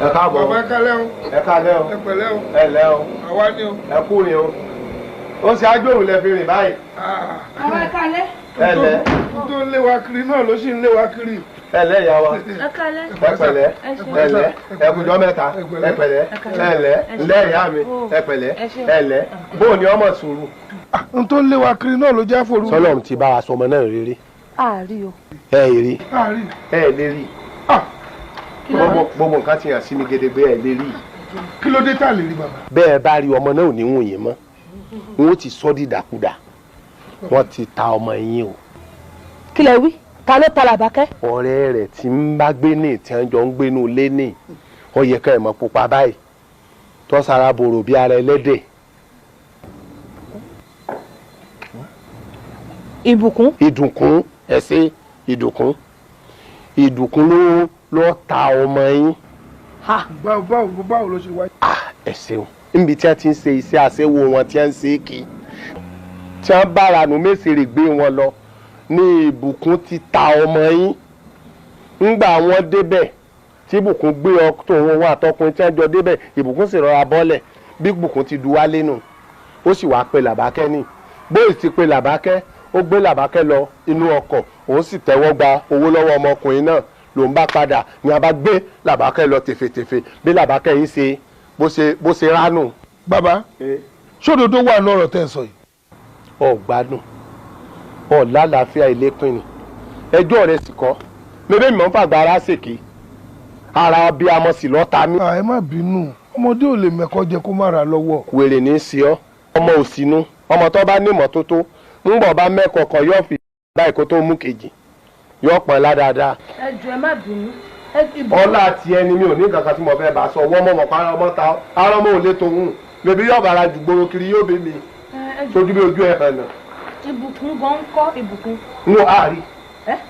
ẹ káàbọ̀. bàbá ẹ kálẹ́ o. ẹ kálẹ́ o. ẹ pẹ̀lẹ́ o. ẹ lẹ́ o. àwa ni o. ẹ kú ni o. ó ṣe ájòrò lẹ fi rìn báyìí. bàbá ẹ kálẹ́. ẹ lẹ́. tó ń lé wa kiri náà ló sì ń lé wa kiri. ẹ lẹ́ ìyá wa. ẹ kálẹ́. ẹ pẹ̀lẹ́. ẹ lẹ́. ẹ kújọ́ mẹ́ta. ẹ pẹ̀lẹ́. ẹ lẹ́. lẹ́ ìyá mi. ẹ pẹ̀lẹ́. ẹ lẹ́. bó ni ọmọ sùúrù. n tó ń lé wa kiri náà ló jẹ́ àforú. sọlọ́m ti bá wa sọmọ náà rere. àárí o. ẹ rí. àárí. ẹ lè rí. gbogbo nǹkan ti hàn sí mi gedegbe ẹ lè rí. kí ló dé tá a lè rí bàbá. bẹ́ẹ̀ bá rí ọmọ náà ò ní wùn yín mọ́ wọn ó ti sọ́ dìdàkudà wọ́n ti ta ọmọ yín o. kí lẹ wí ta ló ta làbákẹ́. ọ̀rẹ́ rẹ̀ tí ń bá gbé ní tí wọ́n jọ ń gbénú ilé ní ó yẹ ká ẹ̀ mọ́ pupa báyìí tó sara bòrò bí ara ẹlẹ́dẹ̀. ìbùkún. ìdùnkún ẹsẹ ìdùnkún ló ta ọmọ yín. báwo ló ṣe wáyé. ẹ ṣeun níbi tí wọ́n ti ń ṣe iṣẹ́ àṣewò wọn tí wọ́n ń ṣe kì í tí wọ́n bára nu mẹ́sẹ̀rẹ̀ gbé wọn lọ ní ìbùkún ti ta ọmọ yín ńgbà wọn débẹ̀ tí ìbùkún gbé ọkọ òun wọn àtọkùnrin tí wọ́n jọ débẹ̀ ìbùkún sì rọra bọ́lẹ̀ bí ìbùkún ti du wálé nù ó sì wáá pe làbákẹ́ ní bóyì ti pe làbákẹ́ ó gbé làbákẹ́ lọ inú ọkọ̀ òun sì tẹ́wọ́ gba owó lọ́wọ́ ọmọkùnrin náà ló ń bá padà ní a bá gbé làbákẹ́ lọ tèfètèfè bí làbákẹ́ yìí ṣe bó ṣe ránù. bàbá ṣòdodo wà lọ́rọ̀ tẹ́ ẹ sọ yìí. ọ̀gbádùn ọ̀làlàáfíà ìlépin ni ẹjọ́ rẹ̀ sì kọ́ mẹ́bẹ́ mi máa ń fàgbà ara ṣèké ara bí amọ̀ sí lọ́ta mi. ẹ má bínú ọmọdé ò lè mẹ́kọ́ jẹ kó má ra lọ́wọ́. wèrè ní í sí ọ ọmọ òsínú ọmọ tó bá ní ìmọ́tótó ń bọ̀ bá mẹ́kọ̀ọ́ kan yóò fi báyìí kó tó mú kejì yóò pọn ládàáda. ẹ jọ̀ọ́ ẹ má bínú. ọlá àti ẹni mi ò ní kankan tí mo fẹ́ bá sọ wọ́n mọ̀ pa ọmọ ta ara ọmọ ò lè tó hùn bèbí yóò bára jù gbòòrò kiri yóò bẹ mi sojú bí ojú ẹ hàn náà. ìbùkún gan ń kọ́ ìbùkún. n ò àárí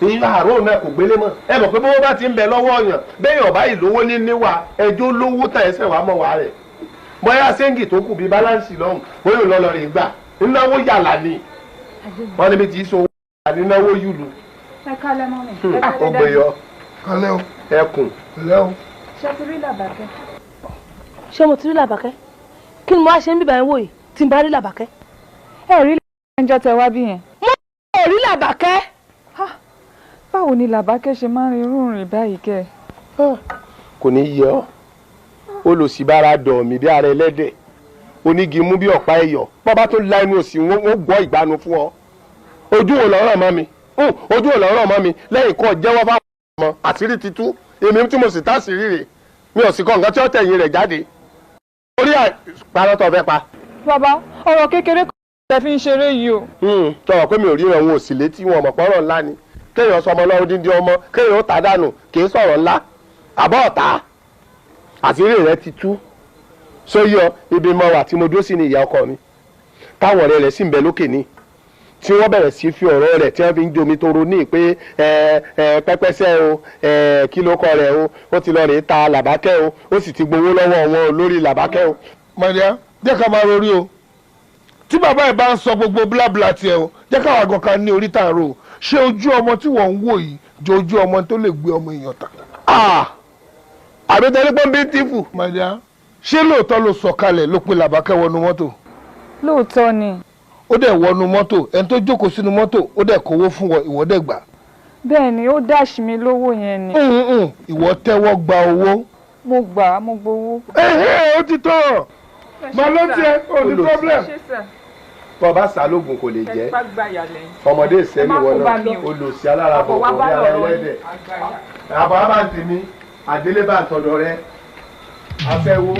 ìyá àárọ̀ náà kò gbélé mọ́ ẹ mọ̀ pé bówó bá ti ń bẹ lọ́wọ́ ọ̀yàn bẹ́ẹ̀ ọ̀bá ìlówó ní níwà ẹjọ́ lówó tàn ẹsẹ̀ wàá mọ̀ wá rẹ̀ bóyá sẹ́ńgì tó kù bíi báláǹsì lọ́hùn bóyá òlọ́lọ́ rẹ̀ gbà nínáwó yàlà ni wọ́n níbi tí í so nínáwó yùlù. ẹ kálẹ́ mọ́ mi. ó gbé yọ kálẹ́ o. ẹkùn. kálẹ́ o. ṣé ti rí làbákẹ́. ṣé mo ti rí làbákẹ́ kí ni mo wá ṣe ń bíbá ẹ wò yìí tí n bá rí làbákẹ́. ẹ rí ẹjọ́ tẹ wá bí yẹn. mo ò rí làbákẹ́. báwo ni làbákẹ́ ṣe máa ń rin irú rìn báyìí kẹ́ ẹ. kò ní yẹ ọ́ olùsíbára dọ̀ mí bí ara ẹlẹ́dẹ̀ onígi mú bí ọ̀pá ẹ̀yọ̀ bọ́bá tó la inú òsì wọn gbọ́ ìgbanu fún ọ ojú wo lọ́rọ̀ mọ́ mi ojú wo lọ́rọ̀ mọ́ mi lẹ́yìn kọ́ jẹ́wọ́ fáwọn ọmọ àṣírí ti tú èmi tí mo sì tá àṣírí rè mi ò sì kọ́ nǹkan tí ó tẹ̀yìn rẹ̀ jáde orí àparọ́ tó fẹ́ pa. bàbá ọ̀rọ̀ kékeré kan tẹ fi ń ṣeré yìí o. tọrọ pé mi ò ríran òun ò sì létí wọn ọmọ pọ́nrọ̀ ńlá ni kéèyàn sọmọ lọ́wọ́ dídí ọmọ kéèyàn ó tà dànù kì í sọ̀rọ̀ ńlá àbọ̀ ọ̀tá àṣírí rẹ̀ ti tú sóyọ ibi mọ wà tí mo dúró sí ní ìyá ọkọ mi táwọn ọ̀rẹ́ rẹ̀ sì ń bẹ lókè ní tí wọ́n bẹ̀rẹ̀ sí fi ọ̀rọ̀ rẹ̀ tí wọ́n fi ń jomi toro ní pé pẹ́pẹ́sẹ́ o kí ló kọ rẹ̀ o ó ti lọ rèé ta làbákẹ́ o ó sì ti gbowó lọ́wọ́ wọn lórí làbákẹ́ o. màdìá jẹ́ ká máa rorí o tí bàbá ẹ̀ bá ń sọ gbogbo bílábìlà tiẹ̀ o jẹ́ káwọn àgọ́ kan ní orí tààrọ̀ o ṣé ojú ọmọ tí wọ́n ń wò yìí jọ ojú ọmọ tó lè gbé ọmọ èèyàn ta. àbẹ̀tẹ̀lẹ́ pọ́n bí tìfù. màdìá ṣé lóòótọ́ ló sọ kalẹ̀ ló pe làbákẹ́ wọnú mọ́tò. lóòótọ́ ni. ó dẹ̀ wọnú mọ́tò ẹni tó jókòó sínú mọ́tò ó dẹ̀ kówó fún ìwọ dẹ̀ gbà. bẹ́ẹ̀ ni ó dáṣì mi lówó yẹn ni. ìwọ tẹ́wọ́ gba owó. mo gbà á mo gbowó. ó ti tọ́ màá ló tiẹ̀ ò ní problem. bọ́ọ̀bá sálógún kò lè jẹ́ ọmọdé ìsẹ́ni wọn náà olùsí alárabọ̀ orí ara ẹlẹ́dẹ̀ àbọ̀ abáǹtì mi àdélébà tọ̀dọ̀ rẹ afẹ́wó.